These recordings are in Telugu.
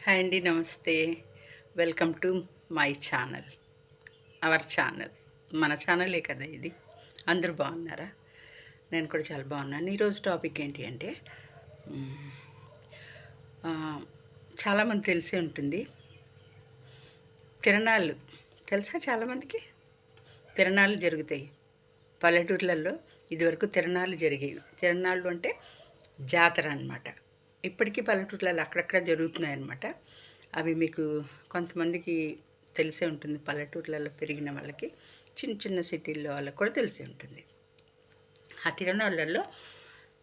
హాయ్ అండి, నమస్తే. Welcome to my channel, our channel. మన ఛానలే కదా ఇది. అందరూ బాగున్నారా? నేను కూడా చాలా బాగున్నాను. ఈరోజు టాపిక్ ఏంటి అంటే మ్, ఆ, చాలామంది తెలిసే ఉంటుంది. తిరణాలు తెలుసా? చాలామందికి తిరణాలు జరుగుతాయి పల్లెటూర్లలో. ఇదివరకు తిరణాలు జరిగేవి. తిరణాలు అంటే జాతర అన్నమాట. ఇప్పటికీ పల్లెటూర్లలో అక్కడక్కడ జరుగుతున్నాయి అన్నమాట. అవి మీకు కొంతమందికి తెలిసే ఉంటుంది. పల్లెటూర్లలో పెరిగిన వాళ్ళకి, చిన్న చిన్న సిటీల్లో వాళ్ళకి కూడా తెలిసే ఉంటుంది. ఆ తిరణాలలో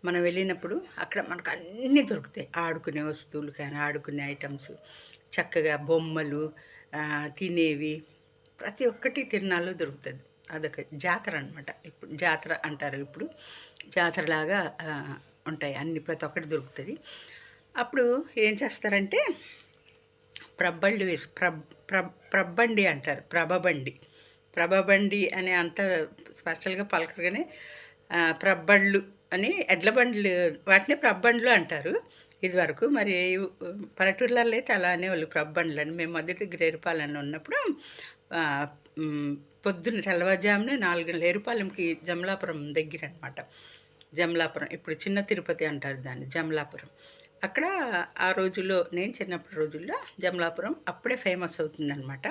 మనం వెళ్ళినప్పుడు అక్కడ మనకు అన్నీ దొరుకుతాయి. ఆడుకునే వస్తువులు కానీ, ఆడుకునే ఐటమ్స్, చక్కగా బొమ్మలు, తినేవి, ప్రతి ఒక్కటి తిరణాల్లో దొరుకుతుంది. అదొక జాతర అనమాట. ఇప్పుడు జాతర అంటారు. ఇప్పుడు జాతరలాగా ఉంటాయి అన్ని, ప్రతి ఒక్కటి దొరుకుతుంది. అప్పుడు ఏం చేస్తారంటే ప్రబ్బళ్ళు వేసి ప్రబ్బండి అంటారు. ప్రభబండి అనే అంత స్పెషల్గా పలకగానే ప్రబ్బళ్ళు అని, ఎడ్ల బండ్లు, వాటిని ప్రబ్బండ్లు అంటారు ఇదివరకు. మరి పల్లెటూర్లలో అయితే అలా అనేవాళ్ళు ప్రబ్బండ్లు అని. మేము మొదటి రేరుపాలెంలో ఉన్నప్పుడు పొద్దున్న తెల్లవారుజామున 4 రేరుపాలెంకి జమలాపురం దగ్గర అనమాట. జమలాపురం, ఇప్పుడు చిన్న తిరుపతి అంటారు దాన్ని, జమలాపురం. అక్కడ ఆ రోజుల్లో, నేను చిన్నప్పటి రోజుల్లో జమలాపురం అప్పుడే ఫేమస్ అవుతుందన్నమాట.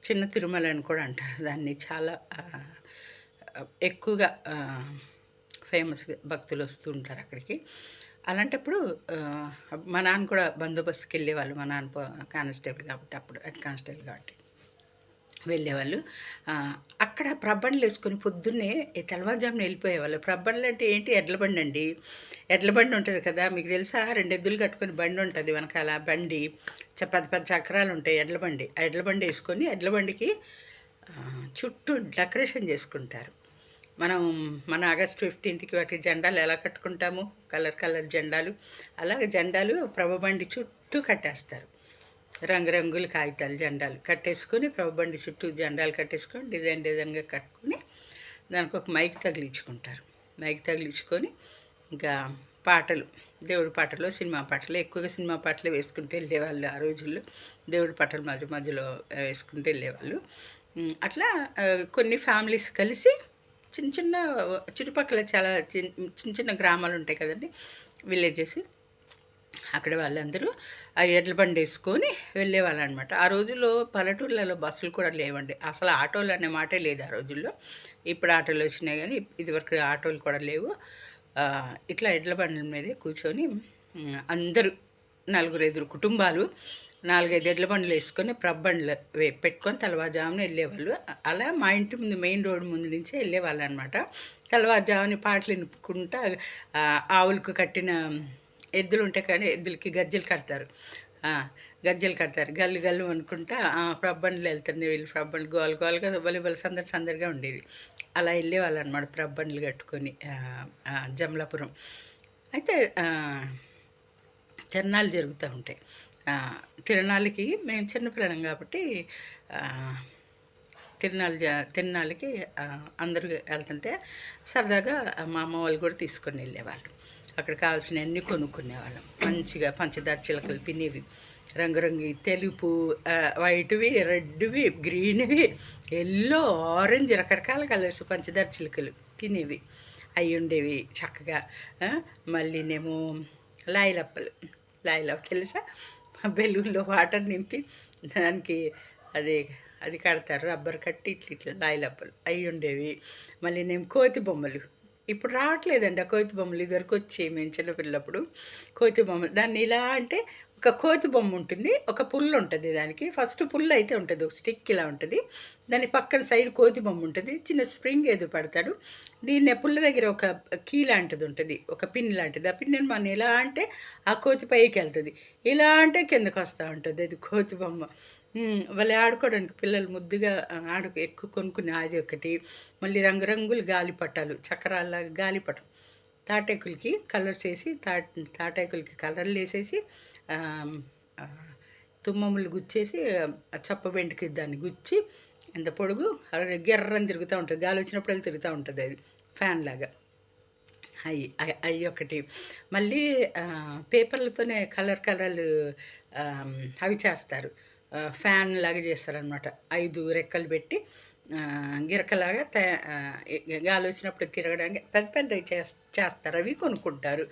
చిన్న తిరుమల అని కూడా అంటారు దాన్ని. చాలా ఎక్కువగా ఫేమస్గా భక్తులు వస్తూ ఉంటారు అక్కడికి. అలాంటప్పుడు మా నాన్న కూడా బందోబస్తుకి వెళ్ళేవాళ్ళు. మా నాన్న కానిస్టేబుల్ కాబట్టి, అప్పుడు హెడ్ కానిస్టేబుల్ కాబట్టి వెళ్ళేవాళ్ళు. అక్కడ ప్రబ్బండ్లు వేసుకొని పొద్దున్నే తెల్లవారుజామున వెళ్ళిపోయేవాళ్ళు. ప్రబ్బండ్లు అంటే ఏంటి? ఎడ్ల బండి అండి. ఎడ్ల బండి ఉంటుంది కదా, మీకు తెలుసా? 2 ఎద్దులు కట్టుకొని బండి ఉంటుంది వెనకాల. బండి పెద్ద పెద్ద చక్రాలు ఉంటాయి. ఎడ్ల బండి. ఆ ఎడ్ల బండి వేసుకొని ఎడ్ల బండికి చుట్టూ డెకరేషన్ చేసుకుంటారు. మన ఆగస్ట్ 15కి వాటి జెండాలు ఎలా కట్టుకుంటాము, కలర్ కలర్ జెండాలు, అలాగే జెండాలు ప్రభబండి చుట్టూ కట్టేస్తారు. రంగురంగుల కాగితాలు జెండాలు కట్టేసుకొని, ప్రభబండి చుట్టూ జెండాలు కట్టేసుకొని డిజైన్గా కట్టుకొని, దానికి ఒక మైక్ తగిలించుకుంటారు. మైక్ తగిలించుకొని ఇంకా పాటలు, దేవుడి పాటలు, సినిమా పాటలు, ఎక్కువగా సినిమా పాటలు వేసుకుంటూ వెళ్ళేవాళ్ళు ఆ రోజుల్లో. దేవుడి పాటలు మధ్య మధ్యలో వేసుకుంటూ వెళ్ళేవాళ్ళు. అట్లా కొన్ని ఫ్యామిలీస్ కలిసి చిన్న చిన్న చుట్టుపక్కల చాలా చిన్న చిన్న గ్రామాలు ఉంటాయి కదండి, విలేజెస్. అక్కడ వాళ్ళందరూ ఆ ఎడ్ల బండి వేసుకొని వెళ్ళేవాళ్ళు అనమాట. ఆ రోజుల్లో పల్లెటూర్లలో బస్సులు కూడా లేవండి. అసలు ఆటోలు అనే మాటే లేదు ఆ రోజుల్లో. ఇప్పుడు ఆటోలు వచ్చినాయి కానీ ఇదివరకు ఆటోలు కూడా లేవు. ఇట్లా ఎడ్ల బండ్ల మీదే కూర్చొని అందరూ 4-5 కుటుంబాలు 4-5 ఎడ్ల బండ్లు వేసుకొని ప్రబ్బండ్లు పెట్టుకొని తెల్లవారుజామున వెళ్ళేవాళ్ళు. అలా మా ఇంటి ముందు, మెయిన్ రోడ్డు ముందు నుంచే వెళ్ళేవాళ్ళు అనమాట. తెల్లవారుజామున పాటలు వినుకుంటా ఆవులకు కట్టిన ఎద్దులు ఉంటాయి కానీ ఎద్దులకి గజ్జెలు కడతారు. గజ్జెలు కడతారు, గల్లు గల్లు అనుకుంటా ప్రబ్బండ్లు వెళ్తుండే. వీళ్ళు ప్రబ్బండ్లు గోల గోలుగా బలి సందడిగా ఉండేవి. అలా వెళ్ళేవాళ్ళు అనమాట ప్రబ్బండ్లు కట్టుకొని జమలాపురం. అయితే తిరణాలు జరుగుతూ ఉంటాయి. తిరణాలకి మేము చిన్నపిల్లలం కాబట్టి తిరణాలకి అందరూ వెళ్తుంటే సరదాగా మా అమ్మ వాళ్ళు కూడా తీసుకొని వెళ్ళేవాళ్ళు. అక్కడ కావాల్సినవన్నీ కొనుక్కునేవాళ్ళం. మంచిగా పంచదార చిలకలు తినేవి, రంగురంగు తెలుపు, వైట్వి, రెడ్వి, గ్రీన్వి, ఎల్లో, ఆరెంజ్, రకరకాల కలర్స్ పంచదార చిలకలు తినేవి అవి ఉండేవి చక్కగా. మళ్ళీనేమో లాయిలప్పలు తెలుసా? బెలూన్లో వాటర్ నింపి దానికి అది కడతారు, రబ్బర్ కట్టి ఇట్లా లాయిలప్పలు అవి ఉండేవి. మళ్ళీ నేను కోతి బొమ్మలు, ఇప్పుడు రావట్లేదండి ఆ కోతి బొమ్మలు. ఇదివరకు వచ్చి మేము చిన్నపిల్లప్పుడు కోతి బొమ్మలు. దాన్ని ఇలా అంటే ఒక కోతి బొమ్మ ఉంటుంది, ఒక పుల్ల ఉంటుంది. దానికి ఫస్ట్ పుల్ల అయితే ఉంటుంది, ఒక స్టిక్ ఇలా ఉంటుంది. దాని పక్కన సైడ్ కోతి బొమ్మ ఉంటుంది, చిన్న స్ప్రింగ్ ఏదో పడతాడు. దీన్ని పుల్ల దగ్గర ఒక కీ లాంటిది ఉంటుంది, ఒక పిన్ లాంటిది. ఆ పిన్ని మనం ఇలా అంటే ఆ కోతి పైకి వెళ్తుంది, ఇలా అంటే కిందకు వస్తూ ఉంటుంది. అది కోతి బొమ్మ. వాళ్ళు ఆడుకోవడానికి పిల్లలు ముద్దుగా ఎక్కువ కొనుక్కునే అది ఒకటి. మళ్ళీ రంగురంగులు గాలిపటాలు, చక్రాల్లాగా గాలిపటం, తాటాకులకి కలర్స్ వేసి, తాటాకులకి కలర్లు వేసేసి తుమ్మములు గుచ్చేసి చప్పబెంటికి దాన్ని గుచ్చి ఎంత పొడుగు గెర్రని తిరుగుతూ ఉంటుంది. గాలి వచ్చినప్పుడు తిరుగుతూ ఉంటుంది, అది ఫ్యాన్ లాగా. అయి అయి ఒకటి. మళ్ళీ పేపర్‌లతోనే కలర్ కలర్లు అవి చేస్తారు. ఫ్యాన్‌లాగా చేస్తారనమాట. 5 రెక్కలు పెట్టి గిరకలాగా గాలొచ్చినప్పుడు తిరగడానికి పెద్ద పెద్దవి చేస్తారు. అవి కొనుక్కుంటారు.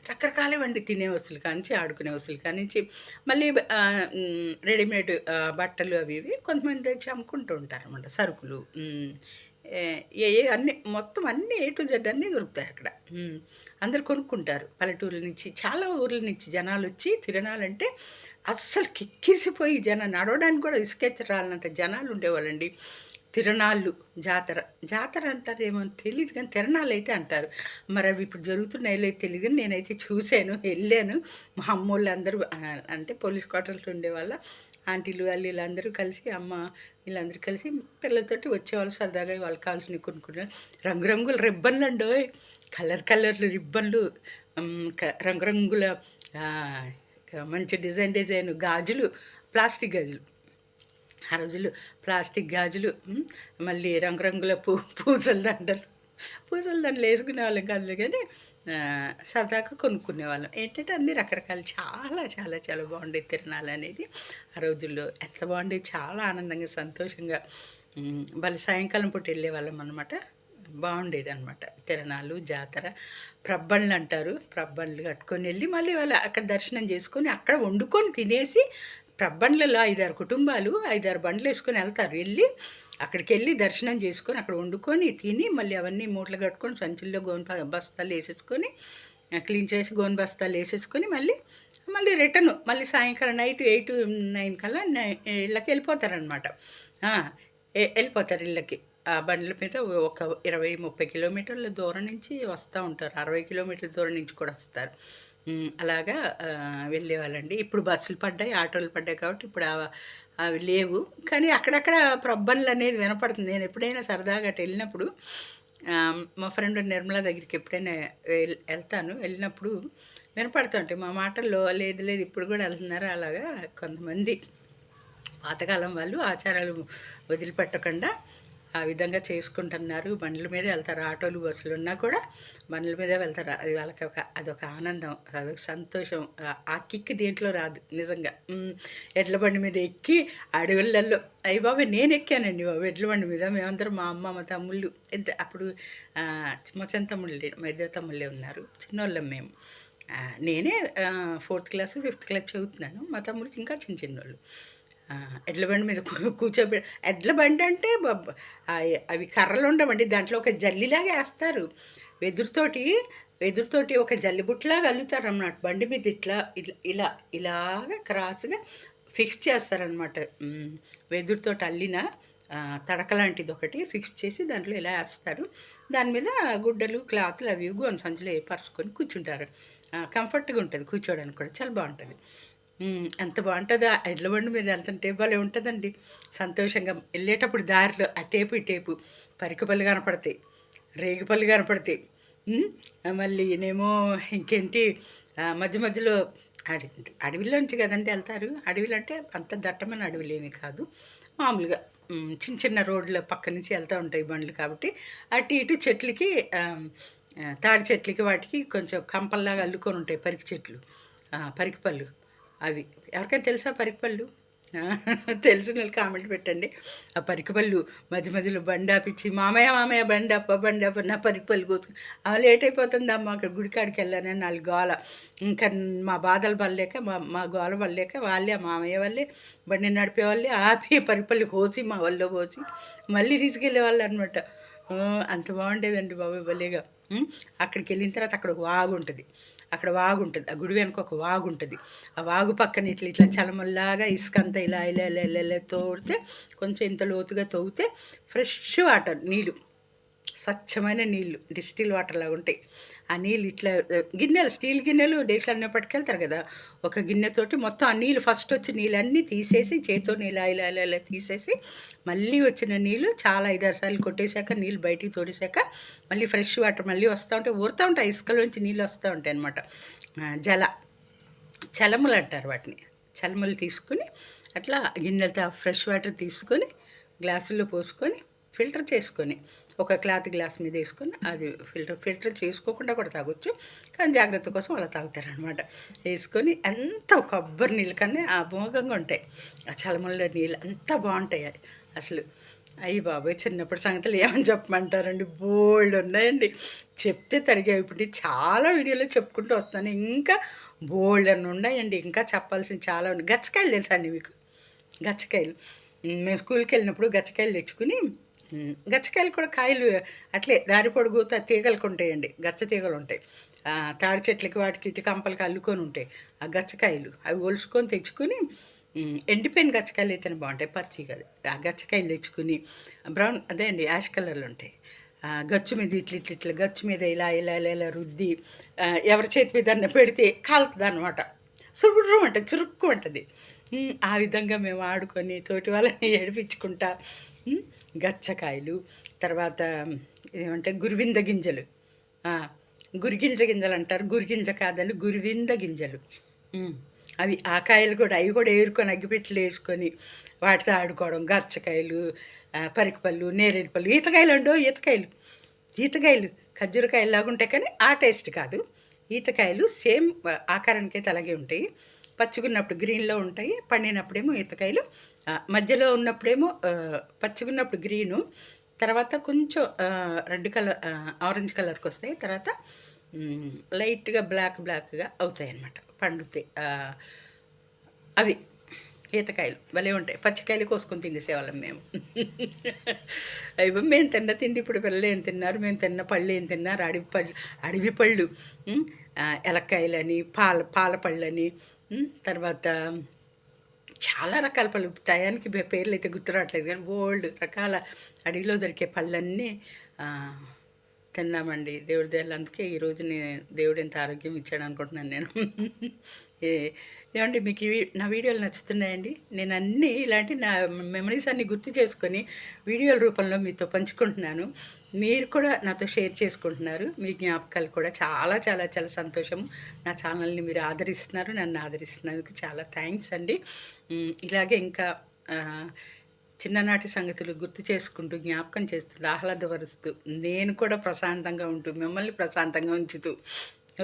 రకరకాలవండి తినే వస్తువులు కానించి, ఆడుకునే వస్తువులు కానించి, మళ్ళీ రెడీమేడ్ బట్టలు అవి ఇవి కొంతమంది తెచ్చి అమ్ముకుంటూ ఉంటారనమాట. సరుకులు. అన్నీ మొత్తం అన్నీ ఏ టు జెడ్ అన్నీ దొరుకుతాయి అక్కడ. అందరూ కొనుక్కుంటారు. పల్లెటూర్ల నుంచి చాలా ఊర్ల నుంచి జనాలొచ్చి తిరణాలంటే అస్సలు కిక్కిరిసిపోయి నడవడానికి కూడా ఇసుకెత్తి రాలినంత జనాలు ఉండేవాళ్ళండి. తిరణాళ్ళు, జాతర. జాతర అంటారేమో తెలీదు కానీ తిరణాలైతే అంటారు. మరి అవి ఇప్పుడు జరుగుతున్నాయో లేదో తెలీదు కానీ నేనైతే చూశాను, వెళ్ళాను. మా అమ్మోళ్ళందరూ అంటే పోలీస్ క్వార్టర్స్‌లో ఉండేవాళ్ళ ఆంటీలు వాళ్ళు వీళ్ళందరూ కలిసి వీళ్ళందరూ కలిసి పిల్లలతోటి వచ్చేవాళ్ళు సరదాగా వాళ్ళకి కావాల్సినవి కొనుక్కున్నారు. రంగురంగుల రిబ్బన్లండోయ్! కలర్లు రిబ్బన్లు, రంగురంగుల మంచి డిజైన్ గాజులు, ప్లాస్టిక్ గాజులు. ఆ రోజుల్లో ప్లాస్టిక్ గాజులు, మళ్ళీ రంగురంగుల పూసల దండలు వేసుకునేవాళ్ళం కాదులే కానీ సరదాగా కొనుక్కునేవాళ్ళం. ఏంటంటే అన్ని రకరకాలు చాలా చాలా చాలా బాగుండేది తిరణాలు అనేది ఆ రోజుల్లో. ఎంత బాగుండేది, చాలా ఆనందంగా సంతోషంగా మళ్ళీ సాయంకాలం పూట వెళ్ళేవాళ్ళం అనమాట. బాగుండేదనమాట తిరణాలు, జాతర. ప్రబ్బన్లు అంటారు. ప్రబ్బన్లు కట్టుకొని వెళ్ళి మళ్ళీ వాళ్ళు అక్కడ దర్శనం చేసుకొని అక్కడ వండుకొని తినేసి ప్రబ్బండ్లలో 5-6 కుటుంబాలు 5-6 బండ్లు వేసుకొని వెళ్తారు. వెళ్ళి అక్కడికి వెళ్ళి దర్శనం చేసుకొని అక్కడ వండుకొని తిని మళ్ళీ అవన్నీ మూటలు కట్టుకొని సంచుల్లో బస్తాలు వేసేసుకొని క్లీన్ చేసి గోను బస్తాలు వేసేసుకొని మళ్ళీ రిటర్న్ మళ్ళీ సాయంకాలం నైట్ 8-9 కల్లా ఇళ్ళకి వెళ్ళిపోతారనమాట. వెళ్ళిపోతారు ఇళ్ళకి. ఆ బండ్ల మీద ఒక 20-30 కిలోమీటర్ల దూరం నుంచి వస్తూ ఉంటారు. 60 కిలోమీటర్ల దూరం నుంచి కూడా వస్తారు. అలాగా వెళ్ళేవాళ్ళండి. ఇప్పుడు బస్సులు పడ్డాయి, ఆటోలు పడ్డాయి కాబట్టి ఇప్పుడు అవి లేవు. కానీ అక్కడక్కడ ప్రబ్బన్లు అనేది వినపడుతుంది. నేను ఎప్పుడైనా సరదాగా అటు వెళ్ళినప్పుడు మా ఫ్రెండ్ నిర్మల దగ్గరికి ఎప్పుడైనా వెళ్తాను. వెళ్ళినప్పుడు వినపడుతుంటాయి మా మాటల్లో. లేదు ఇప్పుడు కూడా వెళ్తున్నారు అలాగా కొంతమంది పాతకాలం వాళ్ళు ఆచారాలు వదిలిపెట్టకుండా ఆ విధంగా చేసుకుంటున్నారు. బండ్ల మీద వెళ్తారు. ఆటోలు బస్సులు ఉన్నా కూడా బండ్ల మీదే వెళ్తారు. అది వాళ్ళకి అదొక ఆనందం, అదొక సంతోషం. ఆ కిక్ దేంట్లో రాదు నిజంగా. ఎడ్ల బండి మీద ఎక్కి అడవులలో అయ్యి బాబాయ్ నేను ఎక్కానండి బాబు ఎడ్ల బండి మీద. మేమందరం మా అమ్మ మా తమ్ముళ్ళు అప్పుడు మా చిన్న తమ్ముళ్ళు మా ఇద్దరు తమ్ముళ్ళే ఉన్నారు. చిన్నోళ్ళం మేము. నేనే 4th క్లాస్ 5th క్లాస్ చదువుతున్నాను. మా తమ్ముళ్ళు ఇంకా చిన్నోళ్ళు. ఎడ్ల బండి మీద ఎడ్ల బండి అంటే అవి కర్రలు ఉండవండి. దాంట్లో ఒక జల్లిలాగా వేస్తారు. వెదురుతోటి ఒక జల్లిబుట్లాగా అల్లుతారు అన్నమాట. బండి మీద ఇలాగా క్రాస్గా ఫిక్స్ చేస్తారనమాట. వెదురుతో అల్లిన తడక లాంటిది ఒకటి ఫిక్స్ చేసి దాంట్లో ఇలా వేస్తారు. దాని మీద గుడ్డలు క్లాత్లు అవి గోను సంచులు పరుచుకొని కూర్చుంటారు. కంఫర్ట్గా ఉంటుంది కూర్చోడానికి కూడా చాలా బాగుంటుంది. ఎంత బాగుంటుందో ఆ ఎడ్ల బండి మీద వెళ్తుంటే భలే ఉంటుందండి. సంతోషంగా వెళ్ళేటప్పుడు దారిలో అటేపు ఇటేపు పరికపళ్ళు కనపడతాయి, రేగిపళ్ళు కనపడతాయి. మళ్ళీ నేమో ఇంకేంటి మధ్యలో అడవిలోంచి కదండి వెళ్తారు. అడవిలో అంటే అంత దట్టమైన అడవిలేమి కాదు, మామూలుగా చిన్న రోడ్ల పక్క నుంచి వెళ్తూ ఉంటాయి బండ్లు కాబట్టి అటు ఇటు చెట్లకి తాడి చెట్లకి వాటికి కొంచెం కంపల్లాగా అల్లుకొని ఉంటాయి పరికిపళ్ళు. అవి ఎవరికైనా తెలుసా పరికిపళ్ళు? తెలిసిన వాళ్ళు కామెంట్ పెట్టండి. ఆ పరికిపళ్ళు మధ్యలో బండి ఆపిచ్చి మామయ్య బండి అప్ప నా పరికిపళ్ళు కూతురు అవి లేట్ అయిపోతుందమ్మా అక్కడ గుడికాడికి వెళ్ళానని వాళ్ళ గోల. ఇంకా మా బాధలు పడలేక మా గోల పడలేక వాళ్ళే మామయ్య వాళ్ళే బండి నడిపే వాళ్ళే ఆపి పరికిపళ్ళు కోసి మా వాళ్ళు పోసి మళ్ళీ తీసుకెళ్ళేవాళ్ళు అనమాట. అంత బాగుండేదండి బాబు భలేగా. అక్కడికి వెళ్ళిన తర్వాత అక్కడ ఒక వాగు ఉంటుంది. ఆ గుడి వెనుక ఒక వాగు ఉంటుంది. ఆ వాగు పక్కన ఇట్లా చలమల్లాగా ఇసుక అంతా ఇలా తోడితే కొంచెం ఇంత లోతుగా తవ్వితే ఫ్రెష్ వాటర్ నీళ్ళు, స్వచ్ఛమైన నీళ్ళు డిస్టిల్ వాటర్ లాగా ఉంటాయి. ఆ నీళ్ళు ఇట్లా గిన్నెలు స్టీల్ గిన్నెలు డేక్షలు అన్నీ పట్టుకెళ్తారు కదా. ఒక గిన్నెతోటి మొత్తం ఆ నీళ్ళు ఫస్ట్ వచ్చి నీళ్ళన్నీ తీసేసి చేతితో ఇలా తీసేసి మళ్ళీ వచ్చిన నీళ్ళు చాలా 5-6 సార్లు కొట్టేశాక నీళ్ళు బయటికి తోడేశాక మళ్ళీ ఫ్రెష్ వాటర్ మళ్ళీ ఊరుతూ ఉంటాయి. ఇసుకలోంచి నీళ్ళు వస్తూ ఉంటాయి అన్నమాట. చలములు అంటారు వాటిని. చలములు తీసుకుని అట్లా గిన్నెలతో ఫ్రెష్ వాటర్ తీసుకొని గ్లాసుల్లో పోసుకొని ఫిల్టర్ చేసుకొని ఒక క్లాత్ గ్లాస్ మీద వేసుకొని అది ఫిల్టర్ చేసుకోకుండా కూడా తాగొచ్చు, కానీ జాగ్రత్త కోసం అలా తాగుతారనమాట. వేసుకొని ఎంత కొబ్బరి నీళ్ళు కన్నా అమోఘంగా ఉంటాయి ఆ చలమల్ల నీళ్ళు, అంత బాగుంటాయి అసలు. అయ్యి బాబోయ్, చిన్నప్పుడు సంగతులు ఏమని చెప్పమంటారండి, బోల్డ్ ఉన్నాయండి. చెప్తే తరిగా ఇప్పుడు చాలా వీడియోలో చెప్పుకుంటూ వస్తాను, ఇంకా బోల్డ్ అని ఉన్నాయండి, ఇంకా చెప్పాల్సింది చాలా ఉంది. గచ్చకాయలు తెలుసా అండి మీకు? గచ్చకాయలు మేము స్కూల్కి వెళ్ళినప్పుడు గచ్చకాయలు తెచ్చుకుని, గచ్చకాయలు కూడా కాయలు అట్లే దారి పొడుగుతా తీగలకు ఉంటాయండి, గచ్చ తీగలు ఉంటాయి. తాడి చెట్లకి వాటికి ఇటు కంపలకి అల్లుకొని ఉంటాయి ఆ గచ్చకాయలు. అవి ఒలుసుకొని తెచ్చుకొని, ఎండిపోయిన గచ్చకాయలు అయితేనే బాగుంటాయి, పచ్చి కాదు. ఆ గచ్చకాయలు తెచ్చుకుని బ్రౌన్ అదే అండి యాష్ కలర్లో ఉంటాయి. గచ్చు మీద ఇట్లా గచ్చు మీద ఇలా ఇలా ఇలా ఇలా రుద్ది ఎవరి చేతి మీద పెడితే కాలుతుంది అనమాట, సుగుడ్రు ఉంటుంది, చురుక్కు ఉంటుంది. ఆ విధంగా మేము ఆడుకొని తోటి వాళ్ళని ఏడిపించుకుంటా. గచ్చకాయలు, తర్వాత ఏమంటే గురువింద గింజలు, గురిగింజ గింజలు అంటారు, గురిగింజ కాదండి గురువింద గింజలు. అవి ఆ కాయలు కూడా, అవి కూడా ఏరుకొని అగ్గిపెట్టెలు వేసుకొని వాటితో ఆడుకోవడం. గచ్చకాయలు, పరికిపళ్ళు, నేరేడు పళ్ళు, ఈతకాయలు అండో ఈతకాయలు ఖర్జూరకాయలు లాగా ఉంటాయి, కానీ ఆ టేస్ట్ కాదు. ఈతకాయలు సేమ్ ఆకారానికి అయితే అలాగే ఉంటాయి. పచ్చిగున్నప్పుడు గ్రీన్లో ఉంటాయి, పండినప్పుడేమో ఈతకాయలు, మధ్యలో ఉన్నప్పుడేమో పచ్చిగున్నప్పుడు గ్రీను, తర్వాత కొంచెం రెడ్ కలర్ ఆరెంజ్ కలర్కి వస్తాయి, తర్వాత లైట్గా బ్లాక్గా అవుతాయి అన్నమాట, పండుతాయి. అవి ఈతకాయలు భలే ఉంటాయి. పచ్చికాయలు కోసుకొని తినేసేవాళ్ళం మేము. అవి మేము తిన్న తిండి ఇప్పుడు పిల్లలు ఏం తిన్నారు, మేము తిన్న పళ్ళు ఏం తిన్నారు, అడవి పళ్ళు, ఎలక్కాయలని, పాల పళ్ళని, తర్వాత చాలా రకాల పళ్ళు, టయానికి పేర్లు అయితే గుర్తురావట్లేదు, కానీ బోల్డ్ రకాల అడవిలో దొరికే పళ్ళన్నీ తిన్నామండి. దేవుడి దయవల్ల అందుకే ఈరోజు దేవుడు ఎంత ఆరోగ్యం ఇచ్చాడు అనుకుంటున్నాను నేను. ఏమండి మీకు నా వీడియోలు నచ్చుతున్నాయండి? నేను అన్నీ ఇలాంటి నా మెమరీస్ అన్నీ గుర్తు చేసుకొని వీడియోల రూపంలో మీతో పంచుకుంటున్నాను. మీరు కూడా నాతో షేర్ చేసుకుంటున్నారు, మీ జ్ఞాపకాలు కూడా చాలా చాలా చాలా సంతోషం. నా ఛానల్ని మీరు ఆదరిస్తున్నారు, నన్ను ఆదరిస్తున్నందుకు చాలా థ్యాంక్స్ అండి. ఇలాగే ఇంకా చిన్ననాటి సంగతులు గుర్తు చేసుకుంటూ, జ్ఞాపకం చేస్తూ, ఆహ్లాదపరుస్తూ, నేను కూడా ప్రశాంతంగా ఉంటూ, మిమ్మల్ని ప్రశాంతంగా ఉంచుతూ,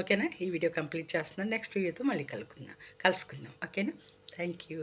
ఓకేనా? ఈ వీడియో కంప్లీట్ చేస్తున్నాను. నెక్స్ట్ వీడియోతో మళ్ళీ కలుసుకుందాం, ఓకేనా? Thank you.